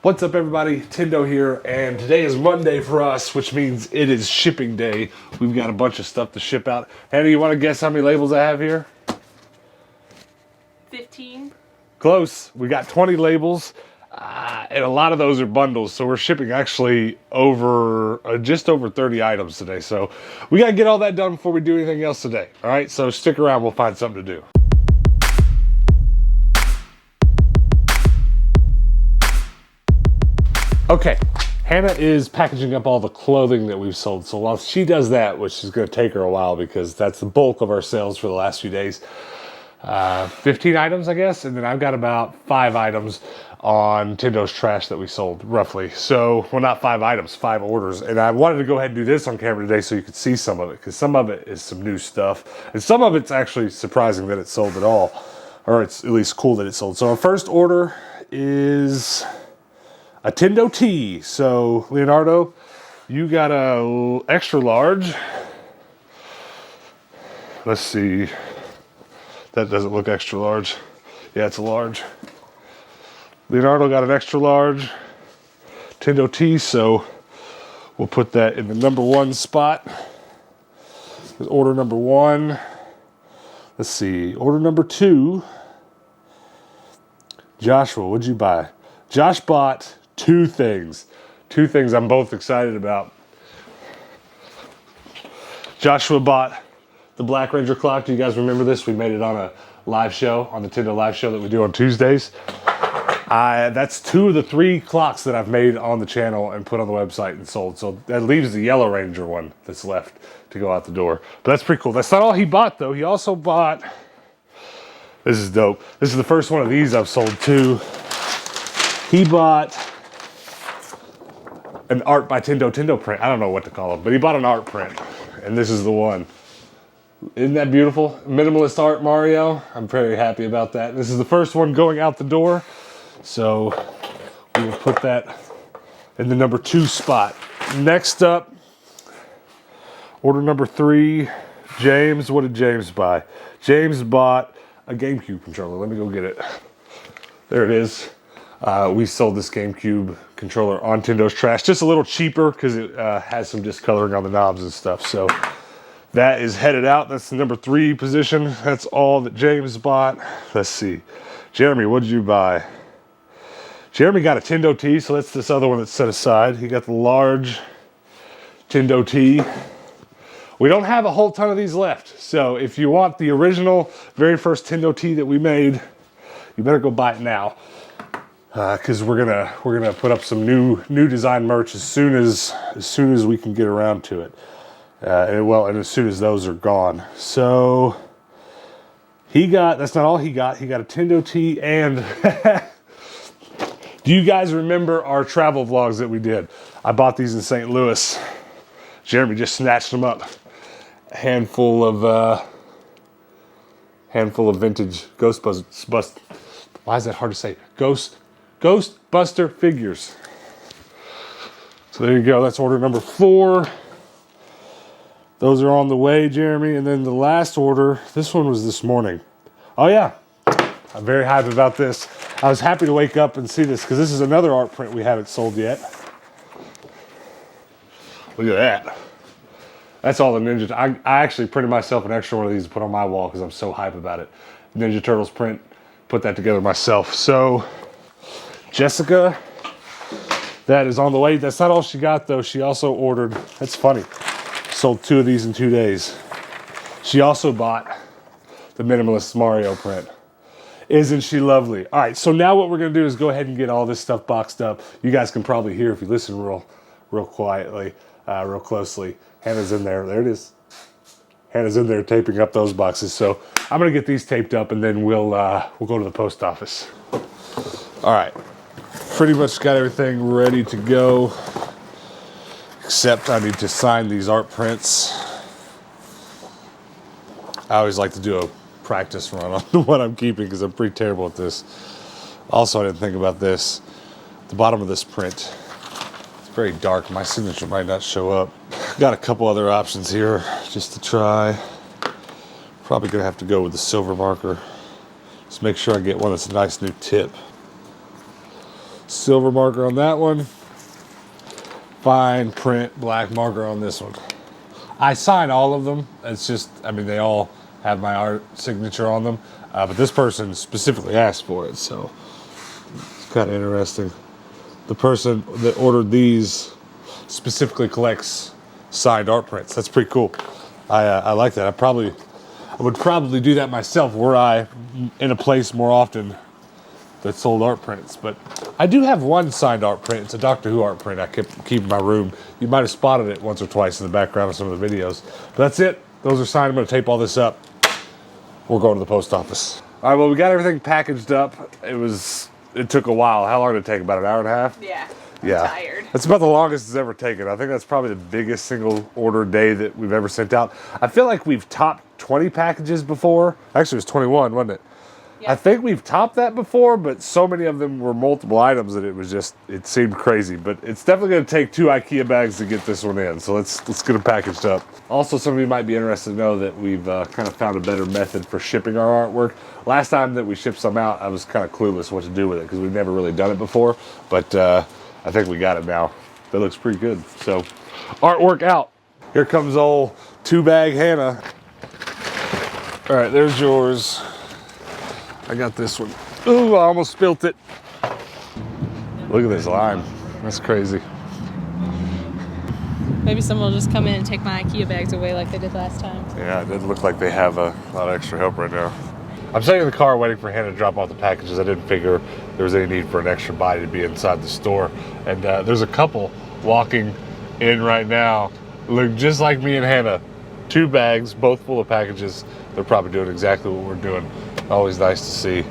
What's up, everybody? Tindo here, and today is Monday for us, which means it is shipping day. We've got a bunch of stuff to ship out. Hannah, you want to guess how many labels I have here? 15. Close. We got 20 labels, and a lot of those are bundles, so we're shipping actually over just over 30 items today. So we got to get all that done before we do anything else today. All right, so stick around. We'll find something to do. Okay, Hannah is packaging up all the clothing that we've sold. So while she does that, which is going to take her a while because that's the bulk of our sales for the last few days, 15 items, I guess. And then I've got about 5 items on Tindo's trash that we sold, roughly. So, well, not 5 items, 5 orders. And I wanted to go ahead and do this on camera today so you could see some of it, because some of it is some new stuff. And some of it's actually surprising that it sold at all, or it's at least cool that it sold. So our first order is a Tindo tee. So Leonardo, you got a extra large. Let's see. That doesn't look extra large. Yeah, it's a large. Leonardo got an extra large Tindo tee, so we'll put that in the number 1 spot. Order number 1. Let's see. Order number 2. Joshua, what'd you buy? Josh bought 2 things. 2 things I'm both excited about. Joshua bought the Black Ranger clock. Do you guys remember this? We made it on a live show, on the Tindo live show that we do on Tuesdays. That's 2 of the 3 clocks that I've made on the channel and put on the website and sold. So that leaves the Yellow Ranger one that's left to go out the door. But that's pretty cool. That's not all he bought, though. He also bought, this is dope. This is the first one of these I've sold too. He bought an art by Tindo print. I don't know what to call it, but he bought an art print, and this is the one. Isn't that beautiful? Minimalist art Mario. I'm very happy about that. This is the first one going out the door, so we will put that in the number 2 spot. Next up, order number 3, James. What did James buy? James bought a GameCube controller. Let me go get it. There it is. We sold this GameCube controller on Tindo's trash, just a little cheaper because it has some discoloring on the knobs and stuff. So that is headed out. That's the number 3 position. That's all that James bought. Let's see. Jeremy, what did you buy? Jeremy got a Tindo tee, so that's this other one that's set aside. He got the large Tindo tee. We don't have a whole ton of these left. So if you want the original, very first Tindo tee that we made, you better go buy it now. Because we're gonna put up some new design merch as soon as we can get around to it, and as soon as those are gone. So that's not all he got. He got a Tindo tee, and do you guys remember our travel vlogs that we did? I bought these in St. Louis. Jeremy just snatched them up. A handful of vintage Ghostbusters. Why is that hard to say? Ghostbuster figures. So there you go. That's order number 4. Those are on the way, Jeremy. And then the last order, this one was this morning. Oh yeah, I'm very hyped about this. I was happy to wake up and see this because this is another art print we haven't sold yet. Look at that. That's all the Ninja. I actually printed myself an extra one of these to put on my wall because I'm so hyped about it. Ninja Turtles print. Put that together myself. So Jessica, that is on the way. That's not all she got, though. She also ordered, that's funny, sold 2 of these in 2 days. She also bought the Minimalist Mario print. Isn't she lovely? All right, so now what we're going to do is go ahead and get all this stuff boxed up. You guys can probably hear if you listen real quietly, real closely. Hannah's in there. There it is. Hannah's in there taping up those boxes. So I'm going to get these taped up, and then we'll go to the post office. All right. Pretty much got everything ready to go, except I need to sign these art prints. I always like to do a practice run on the one I'm keeping because I'm pretty terrible at this. Also, I didn't think about this. The bottom of this print, it's very dark. My signature might not show up. Got a couple other options here just to try. Probably gonna have to go with the silver marker. Just make sure I get one that's a nice new tip. Silver marker on that one. Fine print black marker on this one. I sign all of them. It's just, I mean, they all have my art signature on them. But this person specifically asked for it, so it's kind of interesting. The person that ordered these specifically collects signed art prints. That's pretty cool. I like that. I would probably do that myself were I in a place more often that sold art prints. But I do have one signed art print. It's a Doctor Who art print I keep in my room. You might have spotted it once or twice in the background of some of the videos. But that's it. Those are signed. I'm going to tape all this up. We're going to the post office. All right, well, we got everything packaged up. It took a while. How long did it take? About an hour and a half? Yeah. I'm tired. That's about the longest it's ever taken. I think that's probably the biggest single order day that we've ever sent out. I feel like we've topped 20 packages before. Actually, it was 21, wasn't it? Yeah. I think we've topped that before, but so many of them were multiple items that it seemed crazy. But it's definitely going to take 2 IKEA bags to get this one in. So let's get them packaged up. Also, some of you might be interested to know that we've kind of found a better method for shipping our artwork. Last time that we shipped some out, I was kind of clueless what to do with it because we've never really done it before. But I think we got it now. That looks pretty good. So, artwork out. Here comes old 2-bag Hannah. All right, there's yours. I got this one. Ooh, I almost spilt it. Look at this lime. That's crazy. Maybe someone will just come in and take my IKEA bags away like they did last time. Yeah, it doesn't look like they have a lot of extra help right now. I'm sitting in the car waiting for Hannah to drop off the packages. I didn't figure there was any need for an extra body to be inside the store. And there's a couple walking in right now. Look just like me and Hannah. 2 bags, both full of packages. They're probably doing exactly what we're doing. Always nice to see.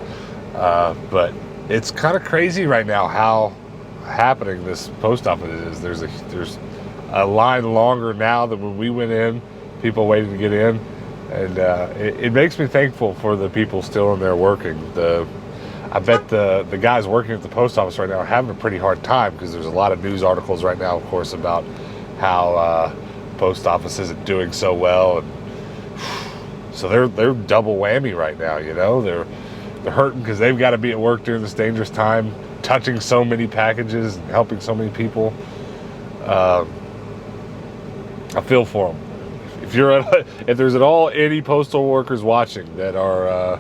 But it's kind of crazy right now how happening this post office is. There's a line longer now than when we went in. People waiting to get in. And it makes me thankful for the people still in there working. I bet the guys working at the post office right now are having a pretty hard time because there's a lot of news articles right now, of course, about how post office isn't doing so well. And so they're double whammy right now, you know. They're hurting because they've got to be at work during this dangerous time, touching so many packages and helping so many people. I feel for them. If there's at all any postal workers watching that are,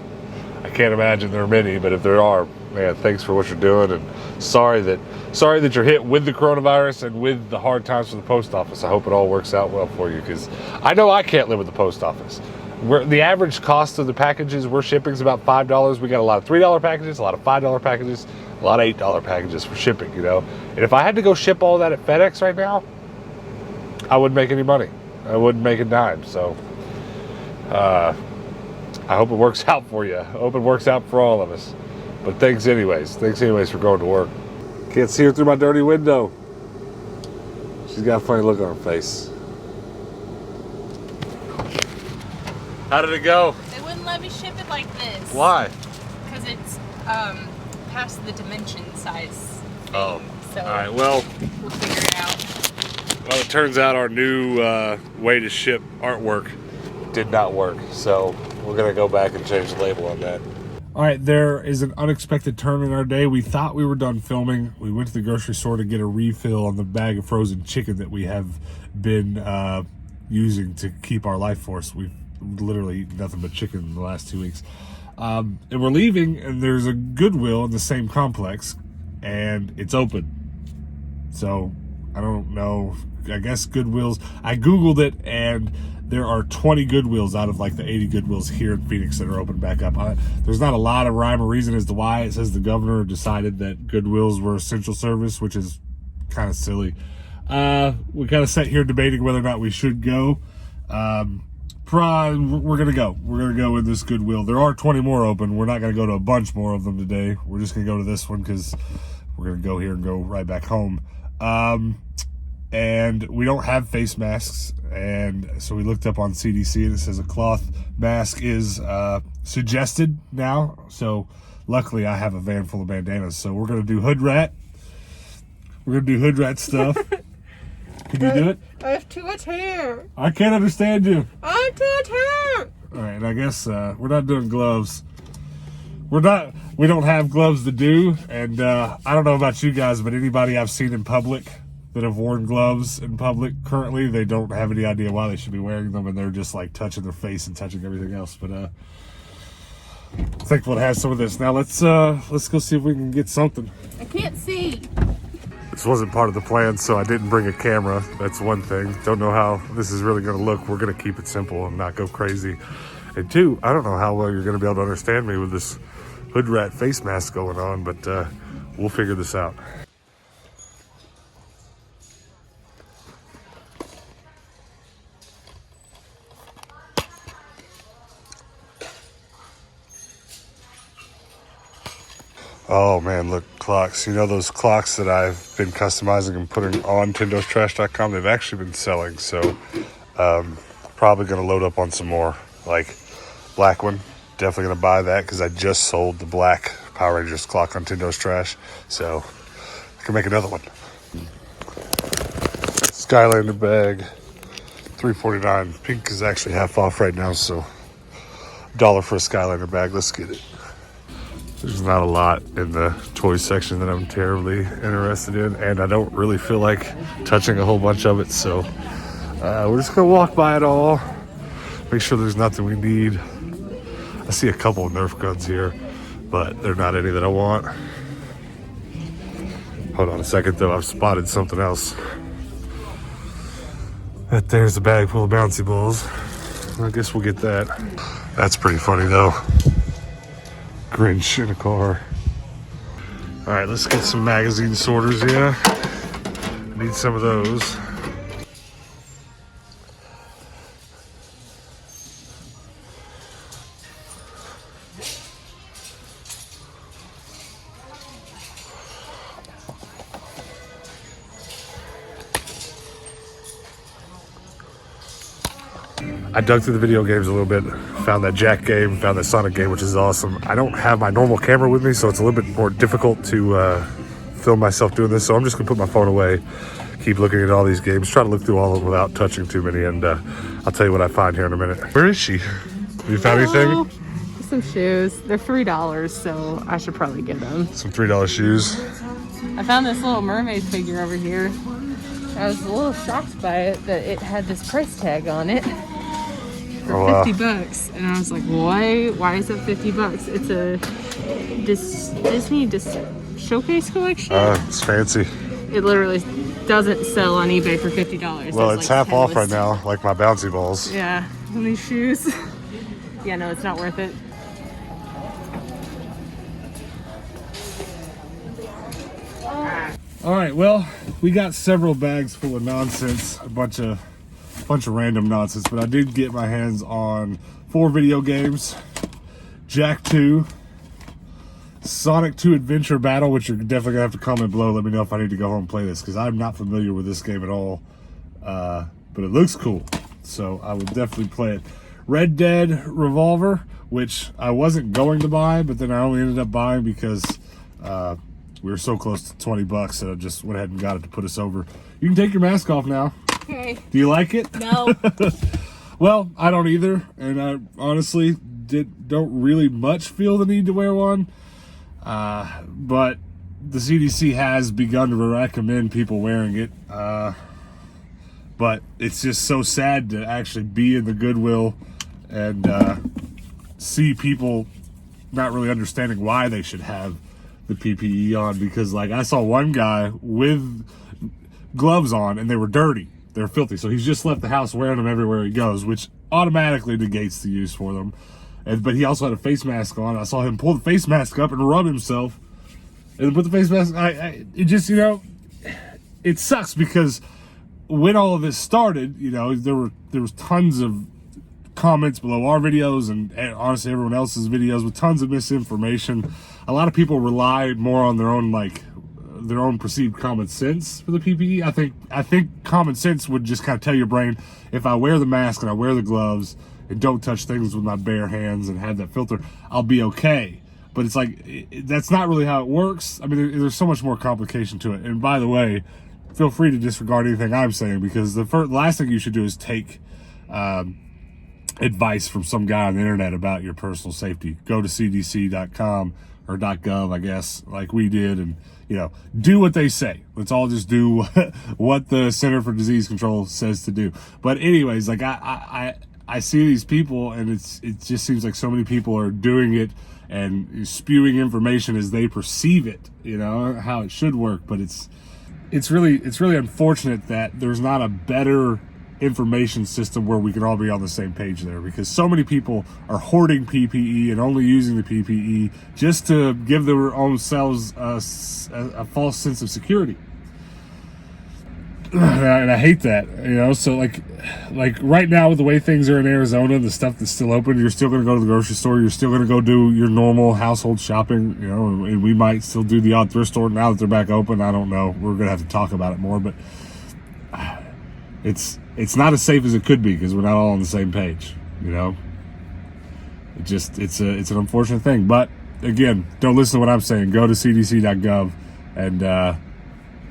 I can't imagine there are many, but if there are, man, thanks for what you're doing, and sorry that you're hit with the coronavirus and with the hard times for the post office. I hope it all works out well for you, because I know I can't live with the post office. The average cost of the packages we're shipping is about $5. We got a lot of $3 packages, a lot of $5 packages, a lot of $8 packages for shipping, you know. And if I had to go ship all that at FedEx right now, I wouldn't make any money. I wouldn't make a dime. So I hope it works out for you. I hope it works out for all of us. But thanks anyways. Thanks anyways for going to work. Can't see her through my dirty window. She's got a funny look on her face. How did it go? They wouldn't let me ship it like this. Why? Because it's past the dimension size thing. Oh. So all right, well, we'll figure it out. Well, it turns out our new way to ship artwork did not work, so we're going to go back and change the label on that. All right, there is an unexpected turn in our day. We thought we were done filming. We went to the grocery store to get a refill on the bag of frozen chicken that we have been using to keep our life force. We've literally eaten nothing but chicken in the last 2 weeks. And we're leaving, and there's a Goodwill in the same complex, and it's open. So I don't know. I guess Goodwills. I Googled it, and there are 20 Goodwills out of like the 80 Goodwills here in Phoenix that are open back up. There's not a lot of rhyme or reason as to why. It says the governor decided that Goodwills were essential service, which is kind of silly. We kind of sat here debating whether or not we should go. We're going to go. We're going to go with this Goodwill. There are 20 more open. We're not going to go to a bunch more of them today. We're just going to go to this one because we're going to go here and go right back home. And we don't have face masks, and so we looked up on CDC, and it says a cloth mask is suggested now. So luckily I have a van full of bandanas, so we're going to do hood rat. We're going to do hood rat stuff. Can you do it? I have too much hair. I can't understand you. I have too much hair. All right, and I guess we're not doing gloves. we don't have gloves to do, and I don't know about you guys, but anybody I've seen in public that have worn gloves in public currently, they don't have any idea why they should be wearing them, and they're just like touching their face and touching everything else. But thankful to have some of this. Now let's go see if we can get something. I can't see. This wasn't part of the plan, so I didn't bring a camera. That's one thing. Don't know how this is really going to look. We're going to keep it simple and not go crazy. And two, I don't know how well you're going to be able to understand me with this hood rat face mask going on, but we'll figure this out. Oh man, look, clocks. You know those clocks that I've been customizing and putting on TindosTrash.com? They've actually been selling, so probably going to load up on some more. Like black one, definitely going to buy that because I just sold the black Power Rangers clock on Tindo's Trash, so I can make another one. Skylander bag, $3.49. Pink is actually half off right now, so $1 for a Skylander bag. Let's get it. There's not a lot in the toy section that I'm terribly interested in, and I don't really feel like touching a whole bunch of it, so we're just gonna walk by it all, make sure there's nothing we need. I see a couple of Nerf guns here, but they're not any that I want. Hold on a second though, I've spotted something else. That there's a bag full of bouncy balls. I guess we'll get that. That's pretty funny though. Grinch in a car. All right, let's get some magazine sorters, yeah. Need some of those. I dug through the video games a little bit, found that Jack game, found that Sonic game, which is awesome. I don't have my normal camera with me, so it's a little bit more difficult to film myself doing this, so I'm just gonna put my phone away, keep looking at all these games, try to look through all of them without touching too many, and I'll tell you what I find here in a minute. Where is she? Have you found anything? Some shoes. They're $3, so I should probably get them. Some $3 shoes. I found this little mermaid figure over here. I was a little shocked by it, that it had this price tag on it. For $50, and I was like, why is it $50? It's a Disney showcase collection. It's fancy. It literally doesn't sell on eBay for $50. Well, it's like half off right now, like my bouncy balls. Yeah, and these shoes. Yeah, no, it's not worth it. All right, well, we got several bags full of nonsense, a bunch of random nonsense, but I did get my hands on 4 video games: Jack 2, Sonic 2 Adventure Battle, which you're definitely gonna have to comment below. Let me know if I need to go home and play this, because I'm not familiar with this game at all, but it looks cool, so I would definitely play it. Red Dead Revolver, which I wasn't going to buy, but then I only ended up buying because we were so close to $20 that I just went ahead and got it to put us over. You can take your mask off now. Okay. Do you like it? No. Well, I don't either, and I honestly don't really much feel the need to wear one. But the CDC has begun to recommend people wearing it. But it's just so sad to actually be in the Goodwill and see people not really understanding why they should have the PPE on, because like I saw one guy with gloves on and they were dirty. They're filthy. So he's just left the house wearing them everywhere he goes, which automatically negates the use for them. But he also had a face mask on. I saw him pull the face mask up and rub himself and put the face mask. It just, it sucks because when all of this started, there was tons of comments below our videos and honestly everyone else's videos with tons of misinformation. A lot of people rely more on their own perceived common sense for the PPE. I think common sense would just kind of tell your brain, if I wear the mask and I wear the gloves and don't touch things with my bare hands and have that filter, I'll be okay. But it's like, that's not really how it works. I mean, there's so much more complication to it. And by the way, feel free to disregard anything I'm saying, because the last thing you should do is take advice from some guy on the internet about your personal safety. Go to cdc.com or .gov, I guess, like we did, and do what they say. Let's all just do what the Center for Disease Control says to do. But anyways, like I see these people, and it just seems like so many people are doing it and spewing information as they perceive it, how it should work. But it's really unfortunate that there's not a better information system where we can all be on the same page there, because so many people are hoarding PPE and only using the PPE just to give their own selves a false sense of security. And I hate that, so like right now with the way things are in Arizona, the stuff that's still open, you're still going to go to the grocery store, you're still going to go do your normal household shopping, and we might still do the odd thrift store now that they're back open. I don't know, we're going to have to talk about it more, but it's not as safe as it could be because we're not all on the same page, it's an unfortunate thing. But again, don't listen to what I'm saying. Go to cdc.gov and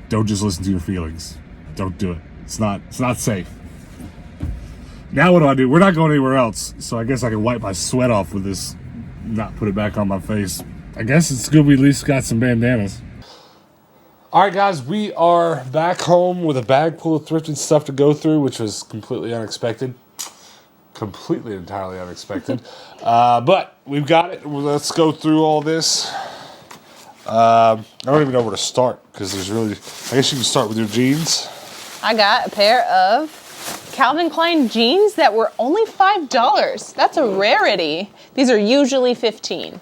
don't just listen to your feelings. Don't do it. It's not safe. Now what do I do? We're not going anywhere else, so I guess I can wipe my sweat off with this, not put it back on my face. I guess it's good we at least got some bandanas. All right, guys, we are back home with a bag full of thrifted stuff to go through, which was completely unexpected. Completely, entirely unexpected. But we've got it. Let's go through all this. I don't even know where to start, because I guess you can start with your jeans. I got a pair of Calvin Klein jeans that were only $5. That's a rarity. These are usually $15.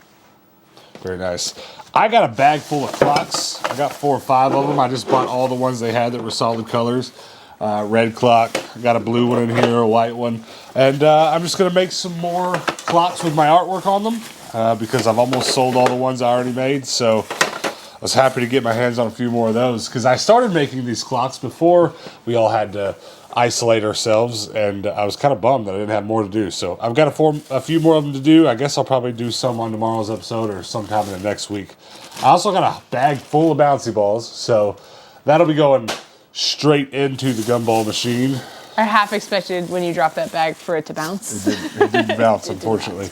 Very nice. I got a bag full of clocks. I got 4 or 5 of them. I just bought all the ones they had that were solid colors. Red clock. I got a blue one in here, a white one. And I'm just going to make some more clocks with my artwork on them because I've almost sold all the ones I already made. So I was happy to get my hands on a few more of those, because I started making these clocks before we all had to isolate ourselves, and I was kind of bummed that I didn't have more to do. So I've got a few more of them to do. I guess I'll probably do some on tomorrow's episode or sometime in the next week. I also got a bag full of bouncy balls, so that'll be going straight into the gumball machine. I half expected when you dropped that bag for it to bounce. It didn't bounce, unfortunately.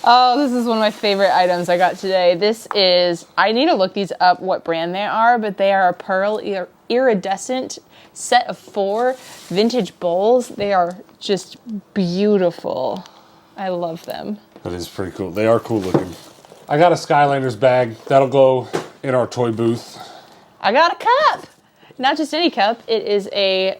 Oh, this is one of my favorite items I got today. I need to look these up, what brand they are, but they are a pearl iridescent set of 4 vintage bowls. They are just beautiful. I love them. That is pretty cool. They are cool looking. I got a Skylanders bag. That'll go in our toy booth. I got a cup. Not just any cup. It is a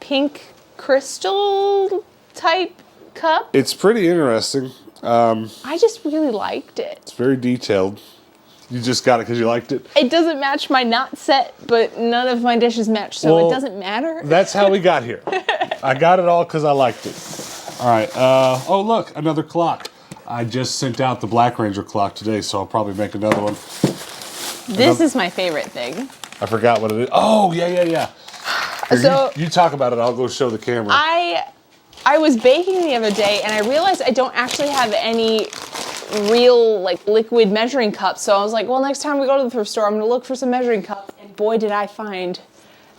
pink crystal type cup. It's pretty interesting. I just really liked it. It's very detailed. You just got it because you liked it? It doesn't match my knot set, but none of my dishes match, so it doesn't matter. That's how we got here. I got it all because I liked it. All right. Oh, look, another clock. I just sent out the Black Ranger clock today, so I'll probably make another one. This is my favorite thing. I forgot what it is. Oh, yeah. Here, So you talk about it. I'll go show the camera. I was baking the other day, and I realized I don't actually have any real liquid measuring cups. So I was like, well, next time we go to the thrift store, I'm going to look for some measuring cups. And boy, did I find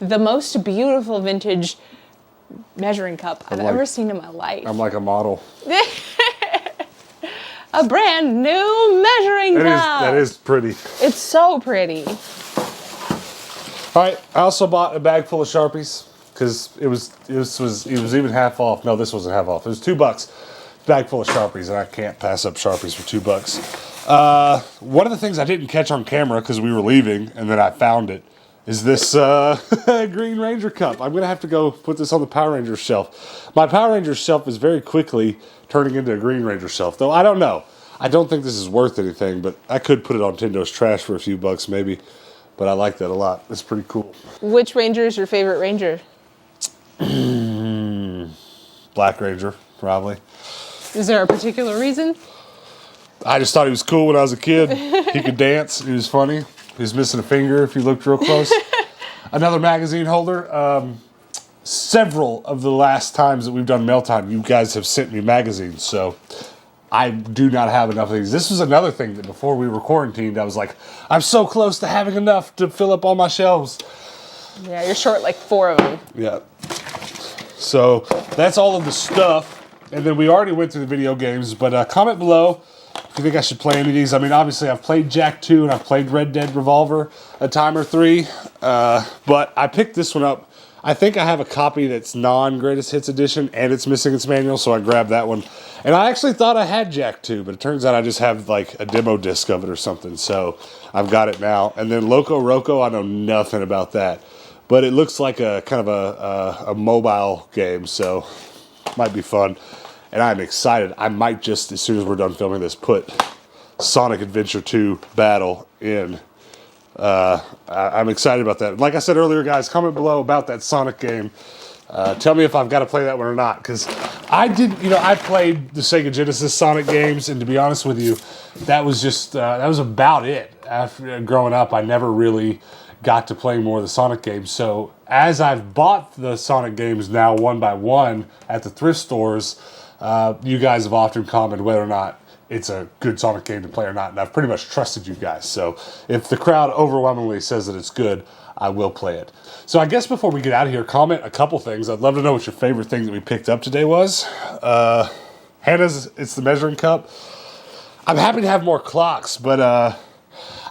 the most beautiful vintage measuring cup I've ever seen in my life. I'm like a model. A brand new measuring cup. That is pretty. It's so pretty. All right. I also bought a bag full of Sharpies because it was even half off. No, this wasn't half off. It was $2. Bag full of Sharpies, and I can't pass up Sharpies for $2. One of the things I didn't catch on camera because we were leaving, and then I found it, is this Green Ranger cup. I'm going to have to go put this on the Power Rangers shelf. My Power Rangers shelf is very quickly turning into a Green Ranger shelf, though I don't know. I don't think this is worth anything, but I could put it on Tindo's trash for a few bucks maybe. But I like that a lot. It's pretty cool. Which Ranger is your favorite Ranger? Black Ranger, probably. Is there a particular reason? I just thought he was cool when I was a kid. He could dance. He was funny. He was missing a finger if you looked real close. Another magazine holder. Several of the last times that we've done Mail Time, you guys have sent me magazines, so I do not have enough of these. This was another thing that before we were quarantined, I was like, I'm so close to having enough to fill up all my shelves. Yeah, you're short 4 of them. Yeah. So that's all of the stuff And then we already went through the video games, but comment below if you think I should play any of these. I mean, obviously I've played Jack 2 and I've played Red Dead Revolver a time or 3, but I picked this one up. I think I have a copy that's non-Greatest Hits edition and it's missing its manual, so I grabbed that one. And I actually thought I had Jack 2, but it turns out I just have like a demo disc of it or something, so I've got it now. And then Loco Roco, I know nothing about that, but it looks like a kind of a mobile game, so might be fun. And I'm excited. I might just, as soon as we're done filming this, put Sonic Adventure 2 Battle in. I'm excited about that. Like I said earlier, guys, comment below about that Sonic game. Tell me if I've got to play that one or not, because I played the Sega Genesis Sonic games, and to be honest with you, that was just, that was about it. After growing up, I never really got to play more of the Sonic games. So as I've bought the Sonic games now one by one at the thrift stores, you guys have often commented whether or not it's a good Sonic game to play or not, and I've pretty much trusted you guys. So if the crowd overwhelmingly says that it's good, I will play it. So I guess before we get out of here, comment a couple things. I'd love to know what your favorite thing that we picked up today was. Hannah's, it's the measuring cup. I'm happy to have more clocks, but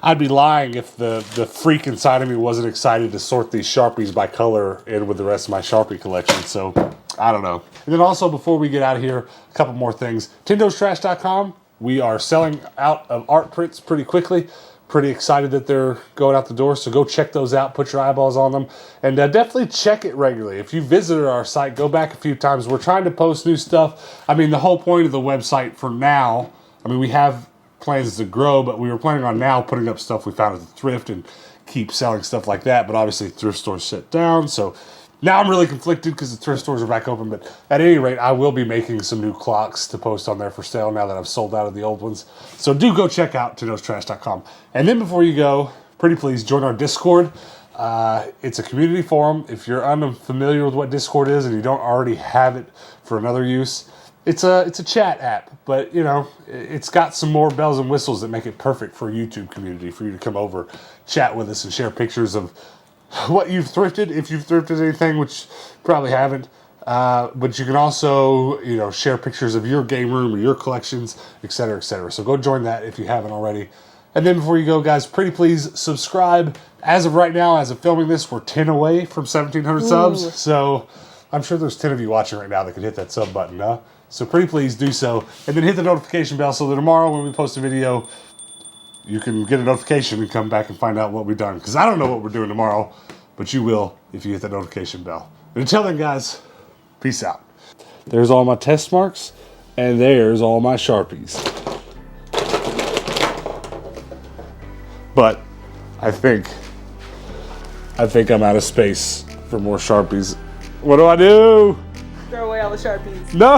I'd be lying if the freak inside of me wasn't excited to sort these Sharpies by color in with the rest of my Sharpie collection. So I don't know. And then also, before we get out of here, a couple more things. Tindo'sTrash.com. We are selling out of art prints pretty quickly. Pretty excited that they're going out the door, so go check those out, put your eyeballs on them, and definitely check it regularly. If you visited our site, go back a few times. We're trying to post new stuff. I mean, the whole point of the website for now, I mean, we have plans to grow, but we were planning on now putting up stuff we found at the Thrift and keep selling stuff like that, but obviously thrift stores shut down, so now I'm really conflicted because the thrift stores are back open, but at any rate, I will be making some new clocks to post on there for sale now that I've sold out of the old ones. So do go check out Tindo'sTrash.com. And then before you go, pretty please join our Discord. It's a community forum. If you're unfamiliar with what Discord is and you don't already have it for another use, it's a chat app, but you know, it's got some more bells and whistles that make it perfect for a YouTube community for you to come over, chat with us, and share pictures of what you've thrifted, if you've thrifted anything, which probably haven't. But you can also, you know, share pictures of your game room or your collections, etc., etc. So go join that if you haven't already. And then before you go, guys, pretty please subscribe. As of right now, as of filming this, we're 10 away from 1,700 subs. So I'm sure there's 10 of you watching right now that could hit that sub button, huh? So pretty please do so. And then hit the notification bell so that tomorrow when we post a video, you can get a notification and come back and find out what we've done. Because I don't know what we're doing tomorrow, but you will if you hit the notification bell. But until then, guys, peace out. There's all my test marks, and there's all my Sharpies. But I think I'm out of space for more Sharpies. What do I do? Throw away all the Sharpies. No!